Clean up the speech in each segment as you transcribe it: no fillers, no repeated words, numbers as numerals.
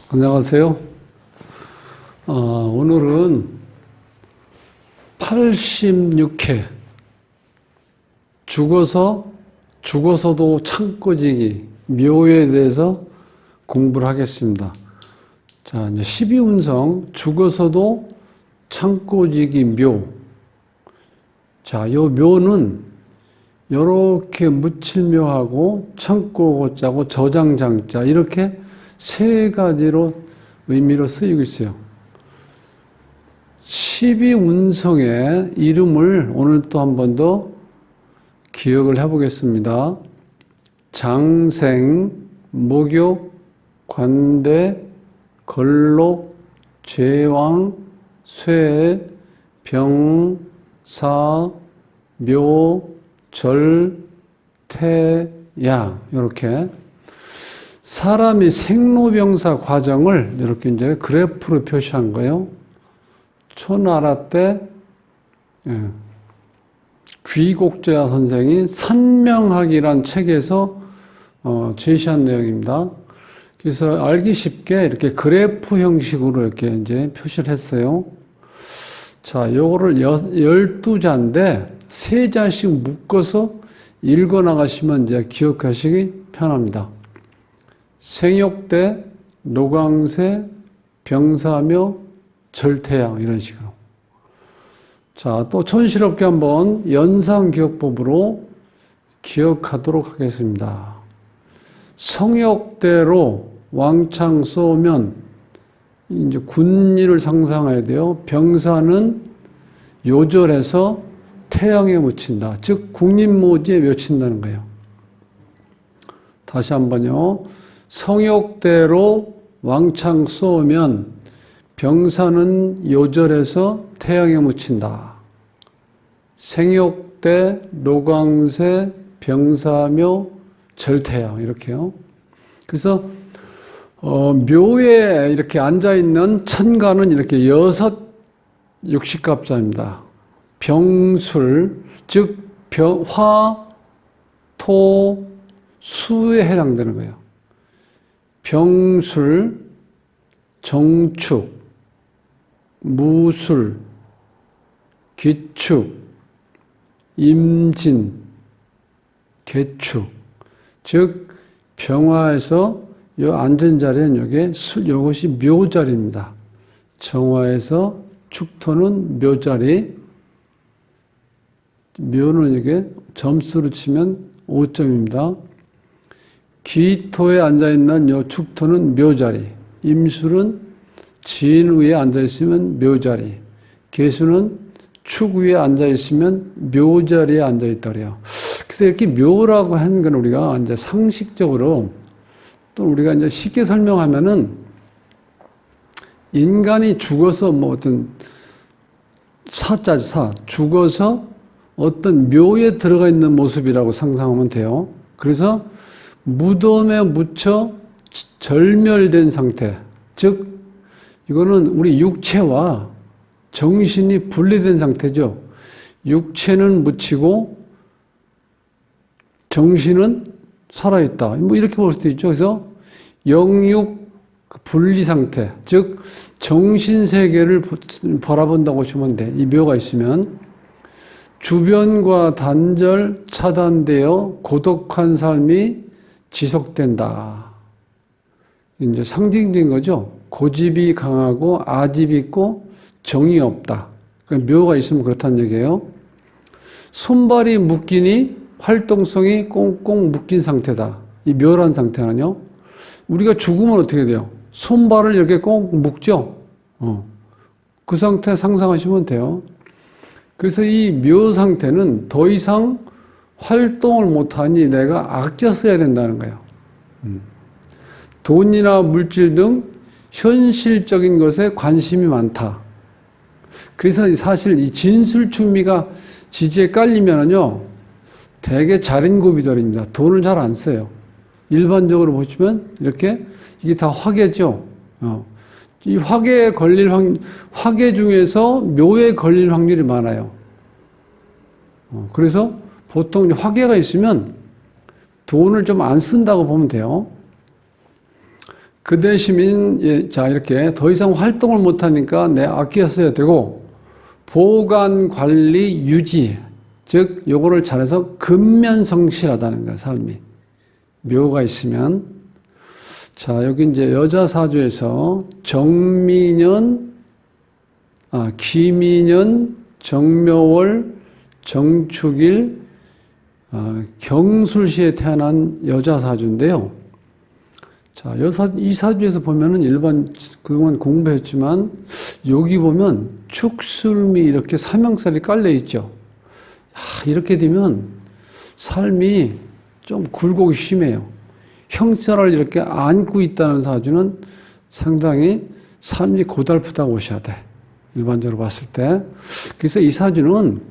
안녕하세요. 오늘은 86회 죽어서도 창고지기 묘에 대해서 공부를 하겠습니다. 자, 이제 12운성 죽어서도 창고지기 묘. 자, 요 묘는 요렇게 묻힐묘하고 창고고자고 저장장자 이렇게 세 가지로 의미로 쓰이고 있어요. 12운성의 이름을 오늘 또 한 번 더 기억을 해보겠습니다. 장생, 목욕, 관대, 걸록, 제왕, 쇠, 병, 사, 묘, 절, 태, 야 이렇게 사람이 생로병사 과정을 이렇게 이제 그래프로 표시한 거예요. 초나라 때 귀곡제야 선생이 산명학이란 책에서 제시한 내용입니다. 그래서 알기 쉽게 이렇게 그래프 형식으로 이렇게 이제 표시를 했어요. 자, 요거를 12자인데 3자씩 묶어서 읽어 나가시면 이제 기억하시기 편합니다. 생욕대, 노광세, 병사묘, 절태양 이런 식으로. 자, 또 촌스럽게 한번 연상기억법으로 기억하도록 하겠습니다. 성욕대로 왕창 쏘면 이제 군인을 상상해야 돼요. 병사는 요절해서 태양에 묻힌다. 즉 국립모지에 묘친다는 거예요. 다시 한번요. 성욕대로 왕창 쏘면 병사는 요절해서 태양에 묻힌다. 생욕대, 노광세, 병사묘, 절태양 이렇게요. 그래서 묘에 이렇게 앉아있는 천가는 이렇게 6 육식갑자입니다. 병술, 즉 화, 토, 수에 해당되는 거예요. 병술, 정축, 무술, 기축, 임진, 개축. 즉 병화에서 요 앉은 자리는 요것이 묘자리입니다. 정화에서 축토는 묘자리. 묘는 이게 점수로 치면 5점입니다. 기토에 앉아있는 요 축토는 묘자리, 임술은 진 위에 앉아있으면 묘자리, 개수는 축 위에 앉아있으면 묘자리에 앉아있다 그래요. 그래서 이렇게 묘라고 하는 건 우리가 이제 상식적으로 또 우리가 이제 쉽게 설명하면은 인간이 죽어서 뭐 어떤 죽어서 어떤 묘에 들어가 있는 모습이라고 상상하면 돼요. 그래서 무덤에 묻혀 절멸된 상태, 즉 이거는 우리 육체와 정신이 분리된 상태죠. 육체는 묻히고 정신은 살아있다. 뭐 이렇게 볼 수도 있죠. 그래서 영육 분리 상태, 즉 정신세계를 바라본다고 보시면 돼. 이 묘가 있으면 주변과 단절 차단되어 고독한 삶이 지속된다. 이제 상징적인 거죠. 고집이 강하고 아집이 있고 정이 없다. 그러니까 묘가 있으면 그렇다는 얘기예요. 손발이 묶이니 활동성이 꽁꽁 묶인 상태다. 이 묘란 상태는요. 우리가 죽으면 어떻게 돼요? 손발을 이렇게 꽁 묶죠. 그 상태 상상하시면 돼요. 그래서 이 묘 상태는 더 이상 활동을 못하니 내가 악재 써야 된다는 거예요. 돈이나 물질 등 현실적인 것에 관심이 많다. 그래서 사실 이 진술충미가 지지에 깔리면은요, 되게 자린고비들입니다. 돈을 잘 안 써요. 일반적으로 보시면 이렇게 이게 다 화계죠. 이 화계에 화계 중에서 묘에 걸릴 확률이 많아요. 그래서 보통 화계가 있으면 돈을 좀 안 쓴다고 보면 돼요. 그 대신 예, 자 이렇게 더 이상 활동을 못하니까 내 아껴 써야 되고 보관, 관리, 유지 즉 요거를 잘해서 근면성실하다는 거야 삶이. 묘가 있으면 자 여기 이제 여자사주에서 정민년, 기민년, 정묘월, 정축일, 경술시에 태어난 여자사주인데요. 자, 이 사주에서 보면은 일반, 그동안 공부했지만, 여기 보면 축술미 이렇게 사명살이 깔려 있죠. 이렇게 되면 삶이 좀 굴곡이 심해요. 형살을 이렇게 안고 있다는 사주는 상당히 삶이 고달프다고 보셔야 돼. 일반적으로 봤을 때. 그래서 이 사주는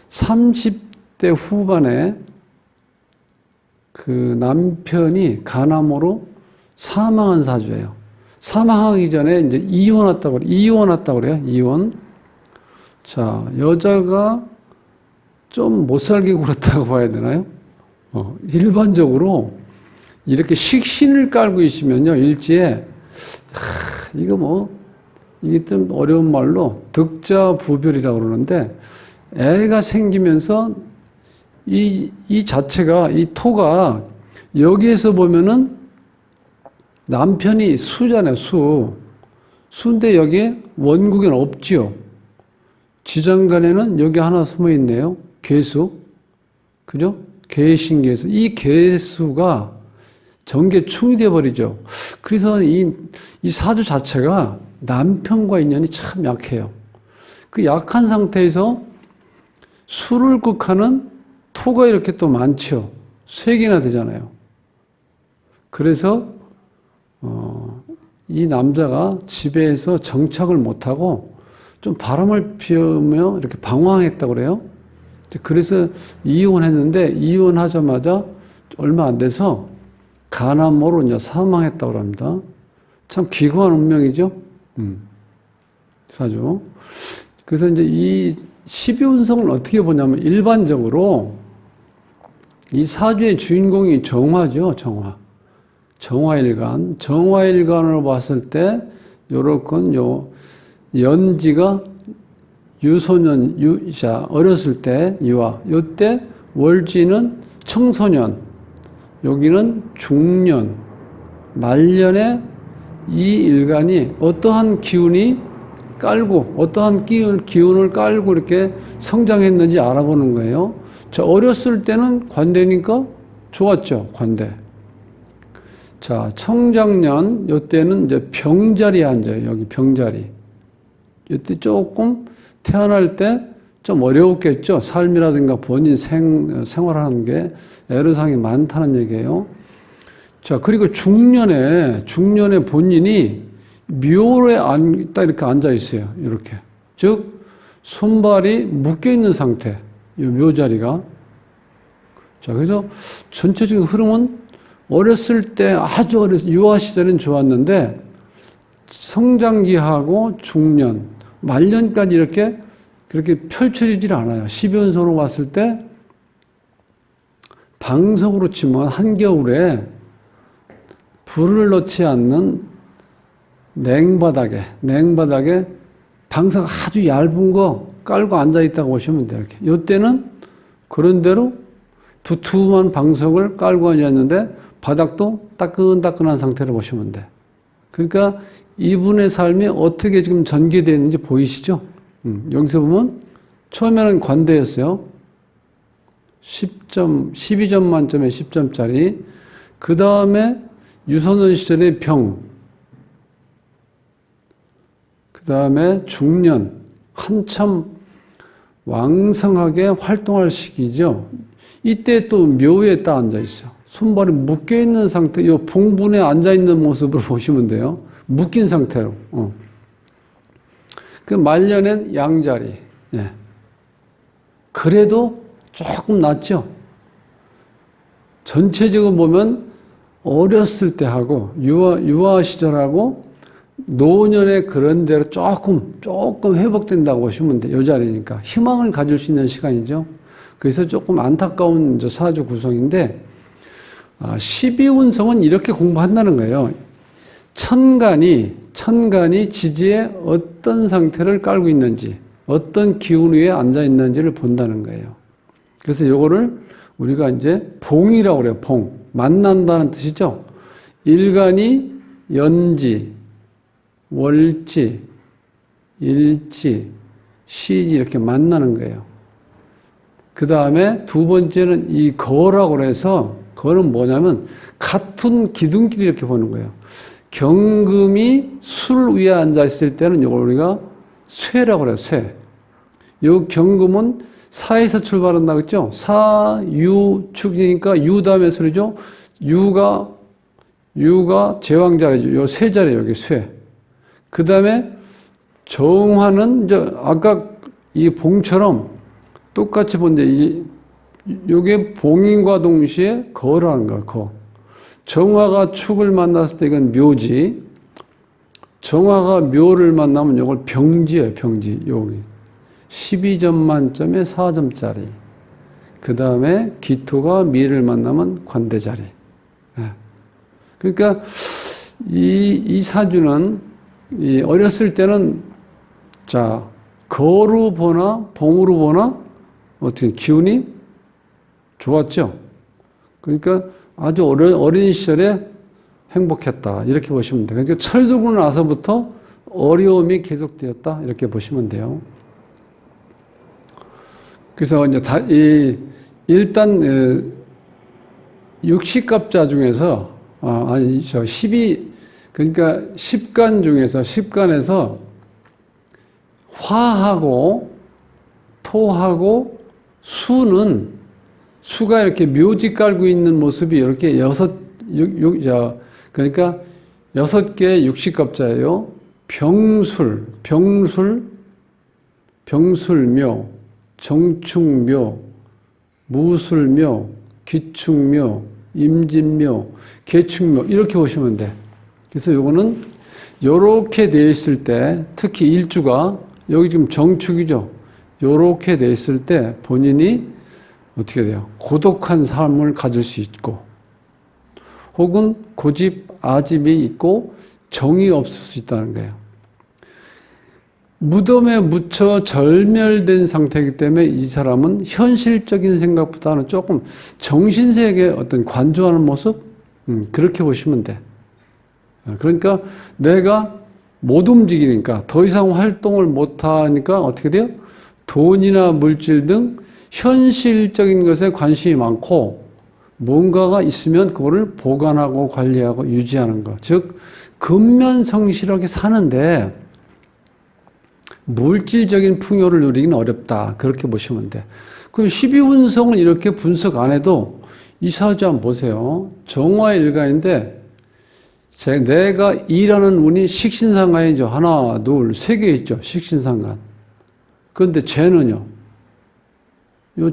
30대 후반에 그 남편이 간암으로 사망한 사주예요. 사망하기 전에 이제 이혼했다고 그래요. 이혼. 자, 여자가 좀 못 살게 굴었다고 봐야 되나요? 일반적으로 이렇게 식신을 깔고 있으면요, 일지에, 이게 좀 어려운 말로 득자부별이라고 그러는데, 애가 생기면서 이 자체가, 이 토가 여기에서 보면은 남편이 수잖아요, 수. 수인데 여기에 원국에는 없지요. 지장간에는 여기 하나 숨어 있네요. 개수. 그죠? 개신개수. 이 개수가 정계충이 되어버리죠. 그래서 이 사주 자체가 남편과 인연이 참 약해요. 그 약한 상태에서 수를 극하는 토가 이렇게 또 많죠. 3개나 되잖아요. 그래서 이 남자가 집에서 정착을 못하고 좀 바람을 피우며 이렇게 방황했다고 그래요. 그래서 이혼했는데 이혼하자마자 얼마 안 돼서 간암으로 이제 사망했다고 합니다. 참 기구한 운명이죠. 사주. 그래서 이제 이 12운성을 어떻게 보냐면 일반적으로 이 사주의 주인공이 정화죠. 정화일간. 정화일간으로 봤을 때 요렇건 연지가 유소년, 어렸을 때 유아. 요때 월지는 청소년. 여기는 중년. 말년에 이 일간이 어떠한 기운이 깔고, 어떠한 기운을 깔고 이렇게 성장했는지 알아보는 거예요. 자, 어렸을 때는 관대니까 좋았죠. 관대. 자, 청장년, 요때는 이제 병자리에 앉아요. 여기 병자리. 요때 조금 태어날 때 좀 어려웠겠죠. 삶이라든가 본인 생활하는 게 애로사항이 많다는 얘기예요. 자, 그리고 중년에 본인이 묘에 딱 이렇게 앉아 있어요. 이렇게. 즉, 손발이 묶여 있는 상태. 이 묘자리가. 자, 그래서 전체적인 흐름은 어렸을 때 아주 유아 시절은 좋았는데 성장기하고 중년, 말년까지 이렇게 그렇게 펼쳐지질 않아요. 12운서로 봤을 때 방석으로 치면 한겨울에 불을 넣지 않는 냉바닥에 방석 아주 얇은 거 깔고 앉아 있다고 보시면 돼요. 이렇게. 이때는 그런 대로 두툼한 방석을 깔고 앉았는데 바닥도 따끈따끈한 상태로 보시면 돼. 그러니까 이분의 삶이 어떻게 지금 전개되어 있는지 보이시죠? 여기서 보면 처음에는 관대였어요. 12점 만점에 10점짜리. 그 다음에 유소년 시절의 병. 그 다음에 중년. 한참 왕성하게 활동할 시기죠. 이때 또 묘에 딱 앉아 있어. 손발이 묶여 있는 상태, 이 봉분에 앉아 있는 모습으로 보시면 돼요. 묶인 상태로. 그 말년엔 양자리. 예. 그래도 조금 낫죠. 전체적으로 보면 어렸을 때하고 유아 시절하고 노년에 그런 대로 조금 회복된다고 보시면 돼요. 요 자리니까. 희망을 가질 수 있는 시간이죠. 그래서 조금 안타까운 사주 구성인데, 12운성은 이렇게 공부한다는 거예요. 천간이 지지에 어떤 상태를 깔고 있는지, 어떤 기운 위에 앉아 있는지를 본다는 거예요. 그래서 요거를 우리가 이제 봉이라고 그래요. 봉. 만난다는 뜻이죠. 일간이 연지, 월지, 일지, 시지 이렇게 만나는 거예요. 그 다음에 두 번째는 이 거라고 해서 거는 뭐냐면 같은 기둥끼리 이렇게 보는 거예요. 경금이 술 위에 앉아 있을 때는 이걸 우리가 쇠라고 그래요. 쇠. 요 경금은 사에서 출발한다 그랬죠? 사, 유, 축이니까 유 다음에 술이죠? 유가 제왕자리죠. 요 쇠 자리예요. 여기 쇠. 그 다음에 정화는 이제 아까 이 봉처럼 똑같이 본데 요게 봉인과 동시에 거라는 거야. 거. 정화가 축을 만났을 때 이건 묘지. 정화가 묘를 만나면 이걸 병지예요. 병지. 여기 12점 만점에 4점짜리. 그 다음에 기토가 미를 만나면 관대자리. 그러니까 이 사주는 어렸을 때는 자 거로 보나 봉으로 보나 어떻게 기운이 좋았죠. 그러니까 아주 어린 시절에 행복했다 이렇게 보시면 돼요. 그러니까 철들고 나서부터 어려움이 계속되었다 이렇게 보시면 돼요. 그래서 이제 일단 육식갑자 중에서 그러니까 10간에서 화하고 토하고 수가 이렇게 묘지 깔고 있는 모습이 이렇게 그러니까 6개의 육식갑자예요. 병술묘, 정축묘, 무술묘, 기축묘, 임진묘, 계축묘 이렇게 보시면 돼. 그래서 요거는 요렇게 돼 있을 때 특히 일주가 여기 지금 정축이죠. 요렇게 돼 있을 때 본인이 어떻게 돼요? 고독한 삶을 가질 수 있고 혹은 고집, 아집이 있고 정이 없을 수 있다는 거예요. 무덤에 묻혀 절멸된 상태이기 때문에 이 사람은 현실적인 생각보다는 조금 정신세계에 어떤 관조하는 모습? 그렇게 보시면 돼. 그러니까 내가 못 움직이니까 더 이상 활동을 못하니까 어떻게 돼요? 돈이나 물질 등 현실적인 것에 관심이 많고 뭔가가 있으면 그거를 보관하고 관리하고 유지하는 것. 즉 근면성실하게 사는데 물질적인 풍요를 누리기는 어렵다. 그렇게 보시면 돼. 그럼 12운성을 이렇게 분석 안 해도 이 사주 한번 보세요. 정화의 일간인데 내가 일하는 운이 식신상간이죠. 하나, 둘, 세 개 있죠. 식신상간. 그런데 쟤는요.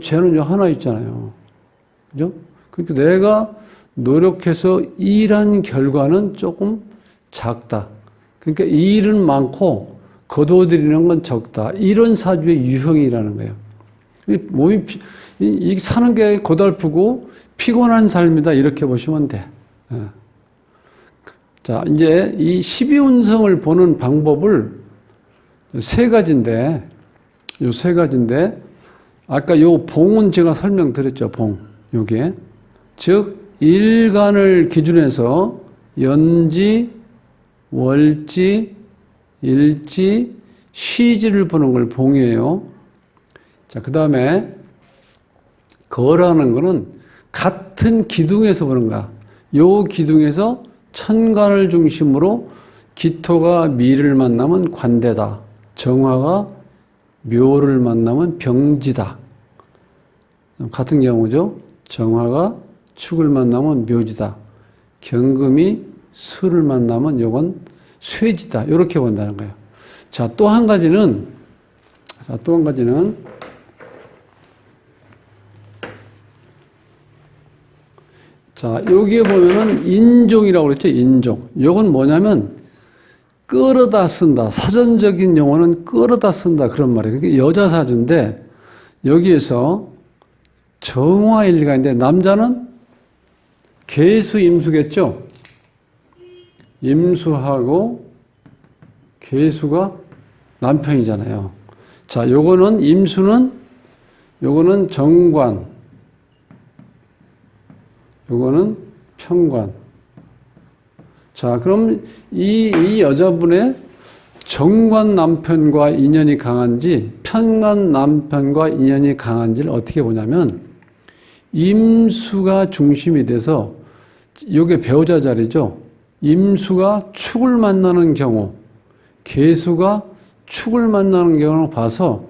쟤는요 하나 있잖아요. 그죠? 그러니까 내가 노력해서 일한 결과는 조금 작다. 그러니까 일은 많고 거둬들이는 건 적다. 이런 사주의 유형이라는 거예요. 몸이 사는 게 고달프고 피곤한 삶이다. 이렇게 보시면 돼. 자, 이제 이 12운성을 보는 방법을 세 가지인데 아까 요 봉은 제가 설명드렸죠. 봉. 요게. 즉 일간을 기준해서 연지, 월지, 일지, 시지를 보는 걸 봉이에요. 자, 그 다음에 거라는 거는 같은 기둥에서 보는 거야. 요 기둥에서 천간을 중심으로 기토가 미를 만나면 관대다. 정화가 묘를 만나면 병지다. 같은 경우죠. 정화가 축을 만나면 묘지다. 경금이 수를 만나면 요건 쇠지다. 이렇게 본다는 거예요. 자, 또 한 가지는 자, 여기에 보면은 인종이라고 그랬죠. 인종. 요건 뭐냐면 끌어다 쓴다. 사전적인 용어는 끌어다 쓴다. 그런 말이에요. 그게 여자 사주인데 여기에서 정화일간인데 남자는 계수 임수겠죠. 임수하고 계수가 남편이잖아요. 자, 요거는 요거는 정관, 요거는 편관. 자, 그럼 이 여자분의 정관 남편과 인연이 강한지 편관 남편과 인연이 강한지를 어떻게 보냐면 임수가 중심이 돼서 이게 배우자 자리죠. 임수가 축을 만나는 경우, 계수가 축을 만나는 경우를 봐서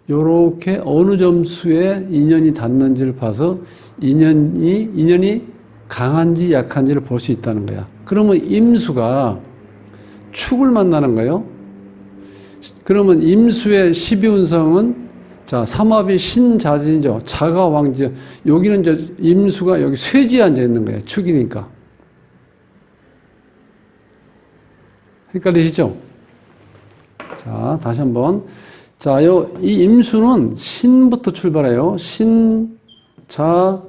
요렇게 어느 점수에 인연이 닿는지를 봐서 인연이 강한지 약한지를 볼 수 있다는 거야. 그러면 임수가 축을 만나는 거예요. 그러면 임수의 12운성은 자, 삼합이 신자진이죠. 자가 왕지. 여기는 이제 임수가 여기 쇠지에 앉아 있는 거예요. 축이니까. 헷갈리시죠? 자, 다시 한번. 자, 이 임수는 신부터 출발해요. 신, 자,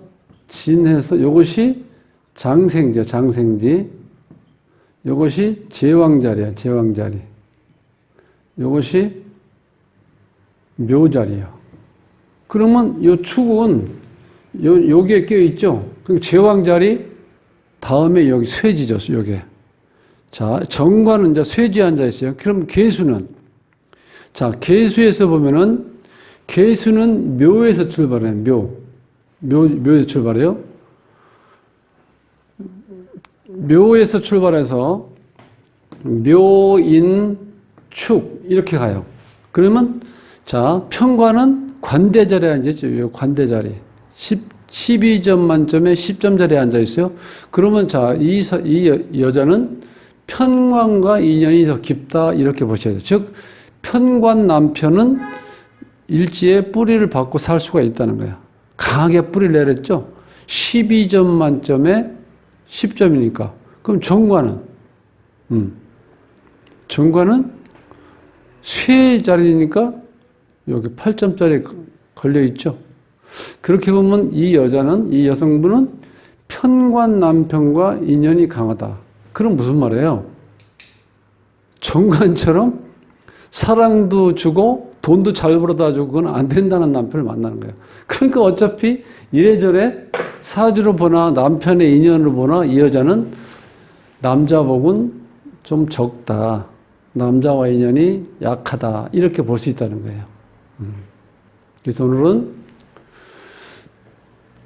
진해서 이것이 장생지요. 장생지. 이것이 제왕자리야. 제왕자리. 이것이 묘자리야. 그러면 이 축은 여기에 껴 있죠. 그럼 제왕자리 다음에 여기 쇠지죠. 여기. 자, 정관은 이제 쇠지에 앉아 있어요. 그럼 계수는 자, 계수에서 보면은 계수는 묘에서 출발해요. 묘에서 출발해요. 묘에서 출발해서 묘인 축 이렇게 가요. 그러면 자, 편관은 관대자리에 앉아 있죠. 관대자리. 12점 만점에 10점 자리에 앉아 있어요. 그러면 자, 이 여자는 편관과 인연이 더 깊다 이렇게 보셔야 돼요. 즉 편관 남편은 일지에 뿌리를 받고 살 수가 있다는 거야. 강하게 뿌리를 내렸죠. 12점 만점에 10점이니까. 그럼 정관은 정관은 쇠 자리니까 여기 8점짜리 걸려 있죠. 그렇게 보면 이 여성분은 편관 남편과 인연이 강하다. 그럼 무슨 말이에요? 정관처럼 사랑도 주고 돈도 잘 벌어다 주고 그건 안 된다는 남편을 만나는 거예요. 그러니까 어차피 이래저래 사주로 보나 남편의 인연으로 보나 이 여자는 남자복은 좀 적다. 남자와 인연이 약하다. 이렇게 볼 수 있다는 거예요. 그래서 오늘은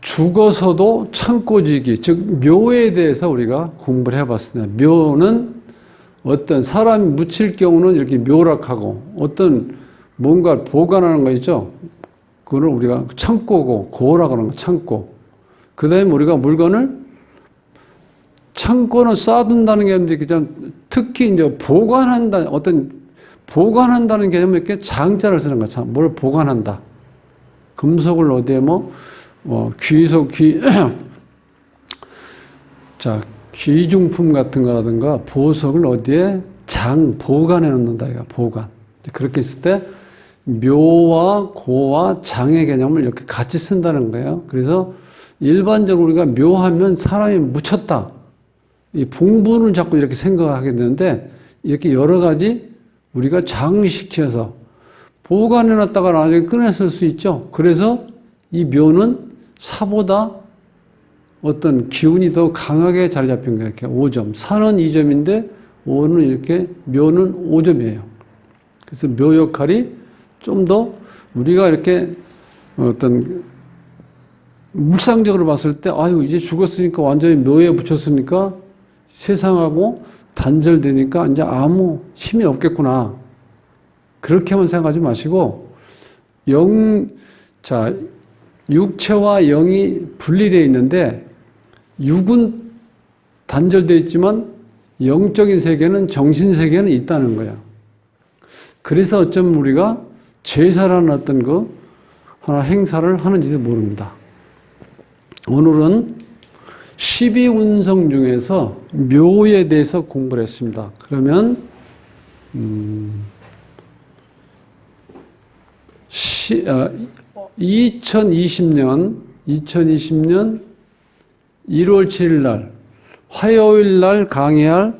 죽어서도 창고지기, 즉 묘에 대해서 우리가 공부를 해봤습니다. 묘는 어떤 사람이 묻힐 경우는 이렇게 묘락하고 어떤 뭔가를 보관하는 거 있죠. 그걸 우리가 창고고 고라고 하는 거 창고. 그 다음에 우리가 물건을 창고는 쌓아둔다는 개념인데 그냥 특히 이제 보관한다 어떤 보관한다는 개념은 이렇게 장자를 쓰는 거죠. 뭘 보관한다. 금속을 어디에 자, 귀중품 같은 거라든가 보석을 어디에 보관해 놓는다. 이거 보관. 그렇게 했을 때 묘와 고와 장의 개념을 이렇게 같이 쓴다는 거예요. 그래서 일반적으로 우리가 묘하면 사람이 묻혔다. 이 봉분을 자꾸 이렇게 생각하게 되는데 이렇게 여러 가지 우리가 장시켜서 보관해 놨다가 나중에 꺼냈을 수 있죠. 그래서 이 묘는 사보다 어떤 기운이 더 강하게 자리 잡힌 거예요. 이렇게 5점. 사는 2점인데 5는 이렇게 묘는 5점이에요. 그래서 묘 역할이 좀 더 우리가 이렇게 어떤 물상적으로 봤을 때 아유 이제 죽었으니까 완전히 묘에 붙였으니까 세상하고 단절되니까 이제 아무 힘이 없겠구나. 그렇게만 생각하지 마시고 육체와 영이 분리되어 있는데 육은 단절되어 있지만 영적인 세계는 정신 세계는 있다는 거야. 그래서 어쩌면 우리가 제사라는 어떤 하나 행사를 하는지도 모릅니다. 오늘은 12운성 중에서 묘에 대해서 공부를 했습니다. 그러면 2020년 1월 7일 날 화요일 날 강의할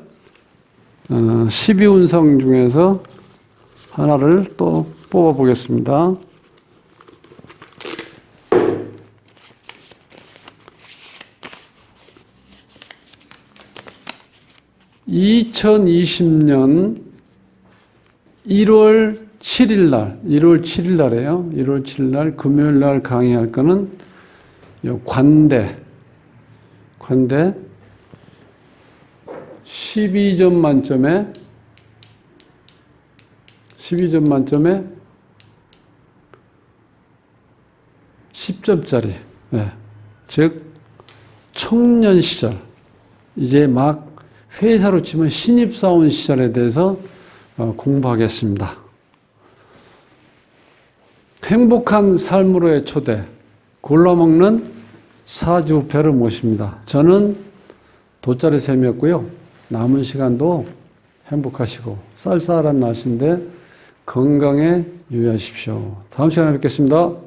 12운성 중에서 하나를 또 뽑아 보겠습니다. 2020년 1월 7일 날, 1월 7일 날이에요. 1월 7일 날 금요일 날 강의할 거는 관대 12점 만점에 10점짜리. 네. 즉 청년 시절, 이제 막 회사로 치면 신입사원 시절에 대해서 공부하겠습니다. 행복한 삶으로의 초대, 골라먹는 사주배를 모십니다. 저는 돗자리 셈이었고요. 남은 시간도 행복하시고 쌀쌀한 날씨인데 건강에 유의하십시오. 다음 시간에 뵙겠습니다.